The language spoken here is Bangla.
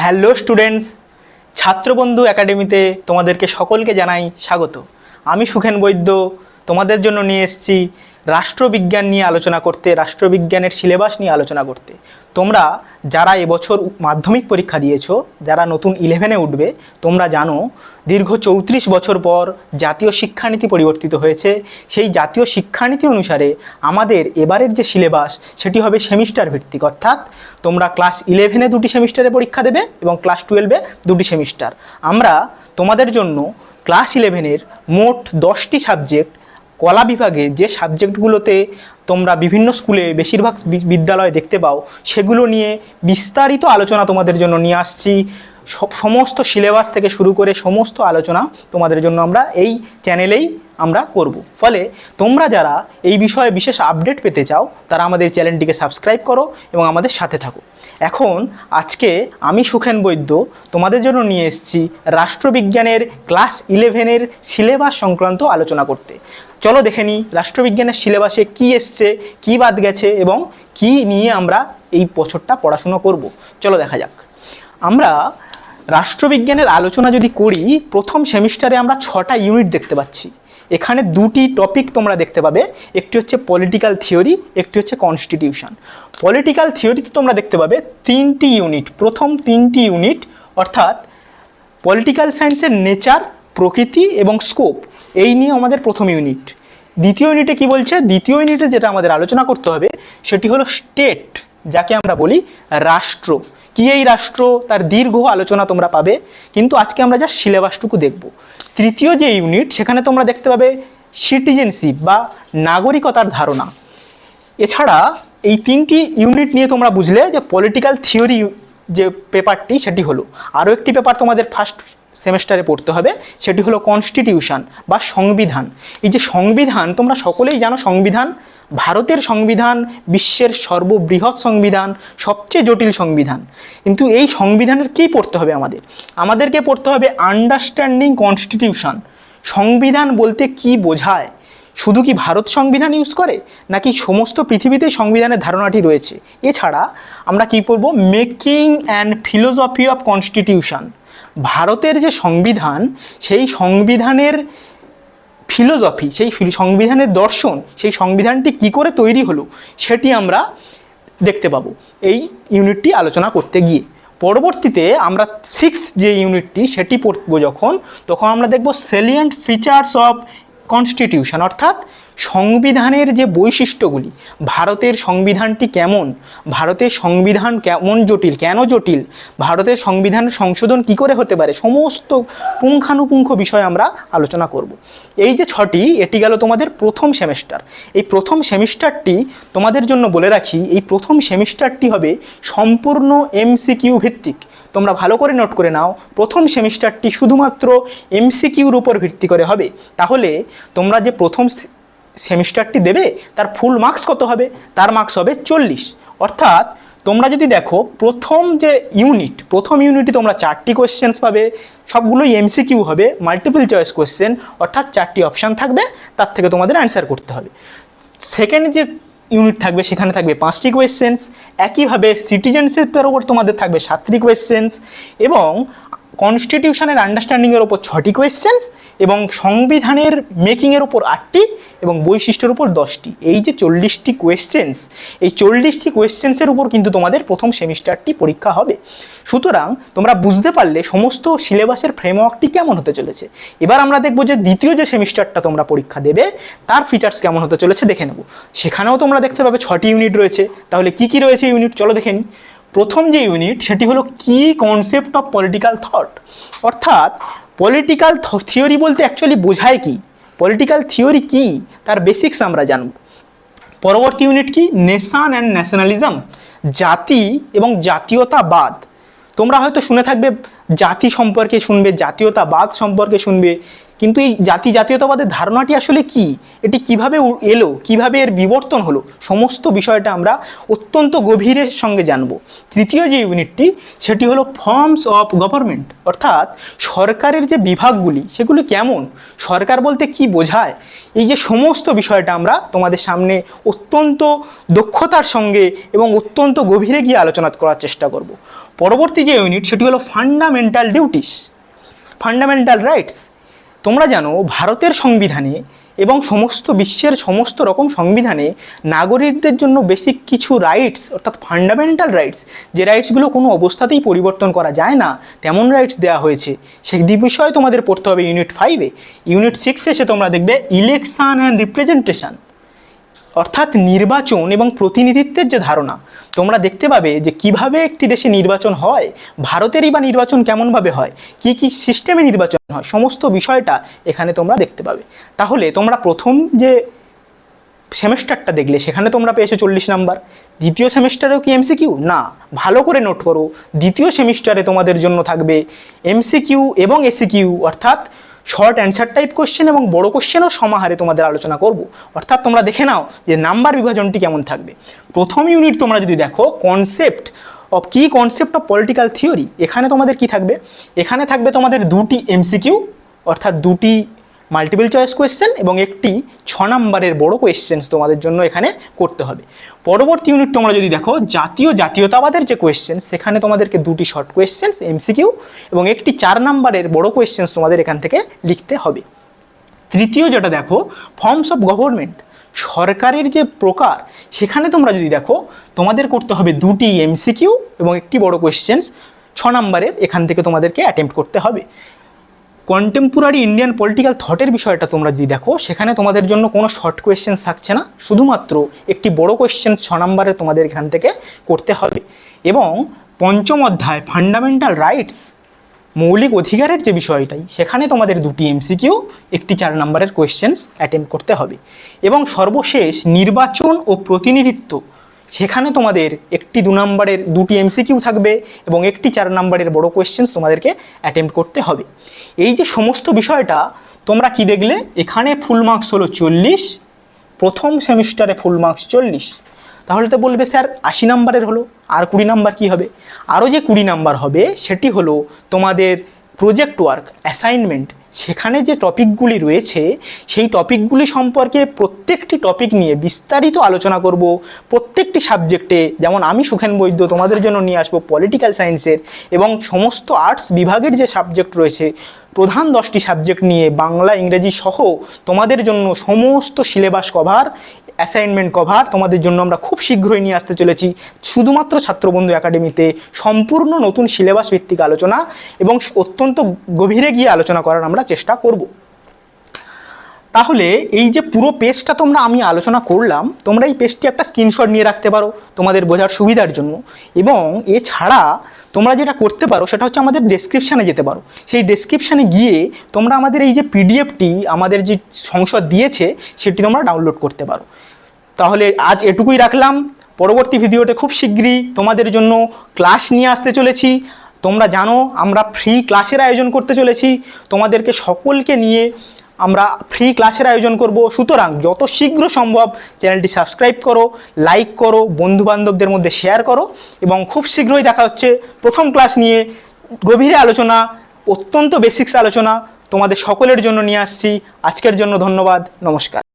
হ্যালো স্টুডেন্টস, ছাত্রবন্ধু একাডেমিতে তোমাদেরকে সকলকে জানাই স্বাগত। আমি সুখেন বৈদ্য তোমাদের জন্য নিয়ে এসেছি রাষ্ট্রবিজ্ঞান নিয়ে আলোচনা করতে, রাষ্ট্রবিজ্ঞানের সিলেবাস নিয়ে আলোচনা করতে। তোমরা যারা এবছর মাধ্যমিক পরীক্ষা দিয়েছো, যারা নতুন 11-এ উঠবে, তোমরা জানো দীর্ঘ 34 বছর পর জাতীয় শিক্ষানীতি পরিবর্তিত হয়েছে। সেই জাতীয় শিক্ষানীতি অনুসারে আমাদের এবারের যে সিলেবাস সেটি হবে সেমিস্টার ভিত্তিক, অর্থাৎ তোমরা ক্লাস 11-এ 2টি সেমিস্টারে পরীক্ষা দেবে এবং ক্লাস 12-এ 2টি সেমিস্টার। আমরা তোমাদের জন্য ক্লাস 11-এর মোট 10টি সাবজেক্ট, কলা বিভাগে যে সাবজেক্টগুলোতে তোমরা বিভিন্ন স্কুলে বেশিরভাগ বিদ্যালয়ে দেখতে পাও, সেগুলো নিয়ে বিস্তারিত আলোচনা তোমাদের জন্য নিয়ে আসছি। সমস্ত সিলেবাস থেকে শুরু করে সমস্ত আলোচনা তোমাদের জন্য আমরা এই চ্যানেলেই আমরা করব। ফলে তোমরা যারা এই বিষয়ে বিশেষ আপডেট পেতে চাও তারা আমাদের চ্যানেলটিকে সাবস্ক্রাইব করো এবং আমাদের সাথে থাকো। এখন আজকে আমি সুখেন বৈদ্য তোমাদের জন্য নিয়ে এসেছি রাষ্ট্রবিজ্ঞানের ক্লাস 11-এর সিলেবাস সংক্রান্ত আলোচনা করতে। চলো দেখে নিই রাষ্ট্রবিজ্ঞানের সিলেবাসে কি এসছে, কি বাদ গেছে এবং কি নিয়ে আমরা এই বছরটা পড়াশুনো করব। চলো দেখা যাক। আমরা রাষ্ট্রবিজ্ঞানের আলোচনা যদি করি, প্রথম সেমিস্টারে আমরা 6টা ইউনিট দেখতে পাচ্ছি। এখানে 2টি টপিক তোমরা দেখতে পাবে, একটি হচ্ছে পলিটিক্যাল থিওরি, একটি হচ্ছে কনস্টিটিউশন। পলিটিক্যাল থিওরিতে তোমরা দেখতে পাবে 3টি ইউনিট, প্রথম 3টি ইউনিট, অর্থাৎ পলিটিক্যাল সায়েন্সের নেচার, প্রকৃতি এবং স্কোপ, এই নিয়ে আমাদের প্রথম ইউনিট। দ্বিতীয় ইউনিটে কি বলছে? দ্বিতীয় ইউনিটে যেটা আমাদের আলোচনা করতে হবে সেটি হলো স্টেট, যাকে আমরা বলি রাষ্ট্র। কি এই রাষ্ট্র, তার দীর্ঘ আলোচনা তোমরা পাবে, কিন্তু আজকে আমরা যা সিলেবাসটুকু দেখব। তৃতীয় যে ইউনিট, সেখানে তোমরা দেখতে পাবে সিটিজেনশিপ বা নাগরিকতার ধারণা। এছাড়া এই 3টি ইউনিট নিয়ে তোমরা বুঝলে যে পলিটিক্যাল থিওরি যে পেপারটি সেটি হলো। আরও একটি পেপার তোমাদের ফার্স্ট সেমেস্টারে পড়তে হবে, সেটি হলো কনস্টিটিউশন বা সংবিধান। এই যে সংবিধান, তোমরা সকলেই জানো সংবিধান, ভারতের সংবিধান বিশ্বের সর্ববৃহৎ সংবিধান, সবচেয়ে জটিল সংবিধান। কিন্তু এই সংবিধানের কী পড়তে হবে? আমাদেরকে পড়তে হবে আন্ডারস্ট্যান্ডিং কনস্টিটিউশন। সংবিধান বলতে কি বোঝায়? শুধু কি ভারত সংবিধান ইউজ করে, নাকি সমস্ত পৃথিবীতেই সংবিধানের ধারণাটি রয়েছে? এছাড়া আমরা কি পড়ব? Making and philosophy of constitution. ভারতের যে সংবিধান, সেই সংবিধানের ফিলোসফি, সেই সংবিধানের দর্শন, সেই সংবিধানটি কি করে তৈরি হলো সেটি আমরা দেখতে পাবো এই ইউনিটটি আলোচনা করতে গিয়ে। পরবর্তীতে আমরা 6th যে ইউনিটটি সেটি পড়ব তখন আমরা দেখব সেলিয়েন্ট ফিচার্স অফ কনস্টিটিউশন, অর্থাৎ সংবিধানের যে বৈশিষ্ট্যগুলি, ভারতের সংবিধানটি কেমন, ভারতের সংবিধান কেমন জটিল, কেন জটিল, ভারতের সংবিধানের সংশোধন কি করে হতে পারে, সমস্ত পুঙ্খানুপুঙ্খ বিষয় আমরা আলোচনা করব। এই যে 6টি, এটি গেল তোমাদের প্রথম সেমিস্টার। এই প্রথম সেমিস্টারটি তোমাদের জন্য বলে রাখি, এই প্রথম সেমিস্টারটি হবে সম্পূর্ণ এমসিকিউ ভিত্তিক। তোমরা ভালো করে নোট করে নাও, প্রথম সেমিস্টারটি শুধুমাত্র এমসিকিউর উপর ভিত্তি করে হবে। তাহলে তোমরা যে প্রথম সেমিস্টারটি দেবে তার ফুল মার্কস কত হবে? তার মার্কস হবে 40। অর্থাৎ তোমরা যদি দেখো প্রথম ইউনিটে তোমরা 4টি কোয়েশ্চেন্স পাবে, সবগুলোই এমসিকিউ হবে, মাল্টিপল চয়েস কোয়েশ্চেন, অর্থাৎ 4টি অপশান থাকবে, তার থেকে তোমাদের অ্যান্সার করতে হবে। সেকেন্ড যে ইউনিট থাকবে সেখানে থাকবে 5টি কোয়েশ্চেন্স, একইভাবে সিটিজেনশিপের ওপর তোমাদের থাকবে 7টি কোয়েশ্চেন্স, এবং কনস্টিটিউশনের আন্ডারস্ট্যান্ডিংয়ের ওপর 6টি কোয়েশ্চেন্স, এবং সংবিধানের মেকিংয়ের ওপর 8টি, এবং বৈশিষ্ট্যের উপর 10টি। এই যে 40টি কোয়েশ্চেন্স, এই 40টি কোয়েশ্চেন্সের উপর কিন্তু তোমাদের প্রথম সেমিস্টারটি পরীক্ষা হবে। সুতরাং তোমরা বুঝতে পারলে সমস্ত সিলেবাসের ফ্রেমওয়ার্কটি কেমন হতে চলেছে। এবার আমরা দেখব যে দ্বিতীয় যে সেমিস্টারটা তোমরা পরীক্ষা দেবে তার ফিচার্স কেমন হতে চলেছে দেখে নেব। সেখানেও তোমরা দেখতে পাবে 6টি ইউনিট রয়েছে। তাহলে কি কি রয়েছে ইউনিট, চলো দেখে নিই। প্রথম যে ইউনিট সেটি হলো কি কনসেপ্ট অফ পলিটিক্যাল থট, অর্থাৎ পলিটিক্যাল থিওরি বলতে অ্যাকচুয়ালি বোঝায় কি, পলিটিক্যাল থিওরি কি, তার বেসিক্স আমরা জানব। পরবর্তী ইউনিট কি? নেশন অ্যান্ড ন্যাশনালিজম, জাতি এবং জাতীয়তাবাদ। তোমরা হয়তো শুনে থাকবে জাতি সম্পর্কে শুনবে, জাতীয়তাবাদ সম্পর্কে শুনবে, কিন্তু এই জাতীয়তাবাদের ধারণাটি আসলে কি, এটি কিভাবে এলো, কিভাবে এর বিবর্তন হলো, সমস্ত বিষয়টা আমরা অত্যন্ত গভীরের সঙ্গে জানব। তৃতীয় যে ইউনিটটি সেটি হলো ফর্মস অফ গভর্নমেন্ট, অর্থাৎ সরকারের যে বিভাগগুলি সেগুলি কেমন, সরকার বলতে কি বোঝায়, এই যে সমস্ত বিষয়টা আমরা তোমাদের সামনে অত্যন্ত দক্ষতার সঙ্গে এবং অত্যন্ত গভীরে গিয়ে আলোচনা করার চেষ্টা করব। পরবর্তী যে ইউনিট সেটি হলো ফান্ডামেন্টাল ডিউটিস, ফান্ডামেন্টাল রাইটস। তোমরা জানো ভারতের সংবিধানে এবং সমস্ত বিশ্বের সমস্ত রকম সংবিধানে নাগরিকদের জন্য বেসিক কিছু রাইটস অর্থাৎ ফান্ডামেন্টাল রাইটস, যে রাইটসগুলো কোনো অবস্থাতেই পরিবর্তন করা যায় না তেমন রাইটস দেওয়া হয়েছে। সেই বিষয়ে তোমাদের পড়তে হবে ইউনিট 5-এ। ইউনিট 6-এ এসে তোমরা দেখবে ইলেকশন অ্যান্ড রিপ্রেজেন্টেশন, অর্থাৎ নির্বাচন এবং প্রতিনিধিত্বের যে ধারণা। তোমরা দেখতে পাবে যে কিভাবে একটি দেশে নির্বাচন হয়, ভারতেরই বা নির্বাচন কেমনভাবে হয়, কি কি সিস্টেমে নির্বাচন হয়, সমস্ত বিষয়টা এখানে তোমরা দেখতে পাবে। তাহলে তোমরা প্রথম যে সেমেস্টারটা দেখলে সেখানে তোমরা পেয়েছো 40 নাম্বার। দ্বিতীয় সেমেস্টারেও কি এমসিকিউ? না, ভালো করে নোট করো। দ্বিতীয় সেমিস্টারে তোমাদের জন্য থাকবে এমসিকিউ এবং এসিকিউ, অর্থাৎ শর্ট অ্যান্সার টাইপ কোশ্চেন এবং বড় কোশ্চেনও সমাহারে তোমাদের আলোচনা করব। অর্থাৎ তোমরা দেখে নাও যে নাম্বার বিভাজনটি কেমন থাকবে। প্রথম ইউনিট তোমরা যদি দেখো কনসেপ্ট অফ পলিটিক্যাল থিওরি, এখানে তোমাদের কি থাকবে? এখানে থাকবে তোমাদের দুটি এমসিকিউ অর্থাৎ দুটি মাল্টিপল চয়েস কোয়েশ্চেন এবং একটি 6 নাম্বারের বড় কোয়েশ্চেন্স তোমাদের জন্য এখানে করতে হবে। পরবর্তী ইউনিট তোমরা যদি দেখো জাতীয়তাবাদের যে কোয়েশ্চেন, সেখানে তোমাদেরকে দুটি শর্ট কোয়েশ্চেন্স এমসিকিউ এবং একটি 4 নাম্বারের বড় কোয়েশ্চেন্স তোমাদের এখান থেকে লিখতে হবে। তৃতীয় যেটা দেখো ফর্মস অফ গভর্নমেন্ট, সরকারের যে প্রকার, সেখানে তোমরা যদি দেখো তোমাদের করতে হবে দুটি এমসিকিউ এবং একটি বড় কোয়েশ্চেন্স 6 নাম্বারের, এখান থেকে তোমাদেরকে অ্যাটেম্প্ট করতে হবে। কন্টেম্পোরারি ইন্ডিয়ান পলিটিক্যাল থটের বিষয়টা তোমরা যদি দেখো, সেখানে তোমাদের জন্য কোনো শর্ট কোয়েশ্চেন থাকছে না, শুধুমাত্র একটি বড় কোয়েশ্চেন 6 নাম্বারে তোমাদের এখান থেকে করতে হবে। এবং পঞ্চম অধ্যায় ফান্ডামেন্টাল রাইটস, মৌলিক অধিকারের যে বিষয়টাই, সেখানে তোমাদের দুটি এমসিকিউ একটি 4 নাম্বারের কোয়েশ্চেন্স অ্যাটেম্প্ট করতে হবে। এবং সর্বশেষ নির্বাচন ও প্রতিনিধিত্ব, সেখানে তোমাদের একটি 2 নাম্বারের দুটি এমসিকিউ থাকবে এবং একটি 4 নাম্বারের বড় কোয়েশ্চেন্স তোমাদেরকে অ্যাটেম্প্ট করতে হবে। এই যে সমস্ত বিষয়টা তোমরা কি দেখলে, এখানে ফুল মার্কস হলো 40, প্রথম সেমিস্টারে ফুল মার্কস 40। তাহলে তো বলবে স্যার 80 নাম্বারের হলো, আর 20 নাম্বার কী হবে? আরও যে 20 নাম্বার হবে সেটি হলো তোমাদের প্রজেক্ট ওয়ার্ক, অ্যাসাইনমেন্ট। সেখানে যে টপিকগুলি রয়েছে সেই টপিকগুলি সম্পর্কে প্রত্যেকটি টপিক নিয়ে বিস্তারিত আলোচনা করব। প্রত্যেকটি সাবজেক্টে, যেমন আমি সুখেন বৈদ্য তোমাদের জন্য নিয়ে আসবো পলিটিক্যাল সায়েন্সের এবং সমস্ত আর্টস বিভাগের যে সাবজেক্ট রয়েছে প্রধান 10টি সাবজেক্ট নিয়ে বাংলা ইংরেজি সহ তোমাদের জন্য সমস্ত সিলেবাস কভার, অ্যাসাইনমেন্ট কভার তোমাদের জন্য আমরা খুব শীঘ্রই নিয়ে আসতে চলেছি। শুধুমাত্র ছাত্রবন্ধু একাডেমিতে সম্পূর্ণ নতুন সিলেবাস ভিত্তিক আলোচনা এবং অত্যন্ত গভীরে গিয়ে আলোচনা করার আমরা চেষ্টা করব। তাহলে এই যে পুরো পেজটা আমি আলোচনা করলাম, তোমরা এই পেজটি একটা স্ক্রিনশট নিয়ে রাখতে পারো তোমাদের বোঝার সুবিধার জন্য। এবং এছাড়া তোমরা যেটা করতে পারো সেটা হচ্ছে আমাদের ডেসক্রিপশানে যেতে পারো। সেই ডেসক্রিপশানে গিয়ে তোমরা আমাদের এই যে পিডিএফটি আমাদের যে সংসদ দিয়েছে সেটি তোমরা ডাউনলোড করতে পারো। তাহলে আজ এটুকুই রাখলাম। পরবর্তী ভিডিওতে খুব শীঘ্রই তোমাদের জন্য ক্লাস নিয়ে আসতে চলেছি। তোমরা জানো আমরা ফ্রি ক্লাসের আয়োজন করতে চলেছি, তোমাদেরকে সকলকে নিয়ে আমরা ফ্রি ক্লাসের আয়োজন করব। সুতরাং যত শীঘ্র সম্ভব চ্যানেলটি সাবস্ক্রাইব করো, লাইক করো, বন্ধুবান্ধবদের মধ্যে শেয়ার করো এবং খুব শীঘ্রই দেখা হচ্ছে প্রথম ক্লাস নিয়ে গভীরে আলোচনা, অত্যন্ত বেসিক্স আলোচনা তোমাদের সকলের জন্য নিয়ে আসছি। আজকের জন্য ধন্যবাদ, নমস্কার।